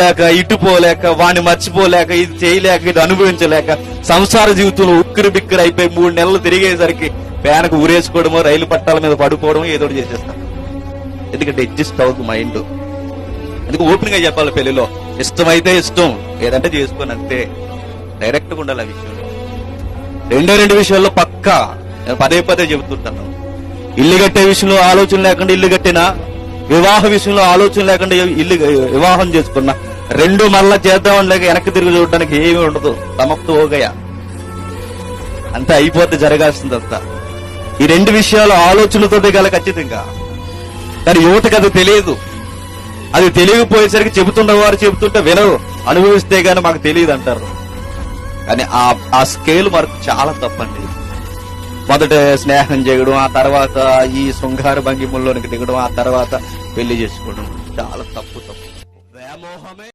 లేక ఇటు పోలేక వాడిని మర్చిపోలేక ఇది చేయలేక ఇది అనుభవించలేక సంసార జీవితంలో ఉక్కిరి బిక్కిరి అయిపోయి 3 నెలలు తిరిగేసరికి ఫ్యాన్కు ఊరేసుకోవడమో రైలు పట్టాల మీద పడుకోవడమో ఏదో చేసేస్తాం. ఎందుకంటే అడ్జస్ట్ అవ్వదు మైండ్. అందుకు ఓపెన్ గా చెప్పాలి, పెళ్లిలో ఇష్టమైతే ఇష్టం, ఏదంటే చేసుకొని అంతే. డైరెక్ట్ గా ఉండాలి ఆ విషయంలో. రెండు విషయాల్లో పక్కా నేను పదే చెబుతుంటాను. ఇల్లు కట్టే విషయంలో ఆలోచన లేకుండా ఇల్లు కట్టినా, వివాహ విషయంలో ఆలోచన లేకుండా వివాహం చేసుకున్నా, 2 మరలా చేద్దామని లేక వెనక్కి తిరిగి చూడడానికి ఏమీ ఉండదు. సమప్త ఓగయ అంతే, అయిపోతే జరగాల్సిందంతా. ఈ 2 విషయాలు ఆలోచనతో గల ఖచ్చితంగా. కానీ యువతకు అది తెలియదు. అది తెలియకపోయేసరికి చెబుతున్నవారు చెబుతుంటే వినరు, అనుభవిస్తే గానీ మాకు తెలియదు అంటారు. కానీ ఆ స్కేల్ మనకు చాలా తప్పండి. మొదట స్నేహం చేయడం, ఆ తర్వాత ఈ శృంగార భంగిముల్లోనికి దిగడం, ఆ తర్వాత పెళ్లి చేసుకోవడం చాలా తప్పు. వ్యామోహమే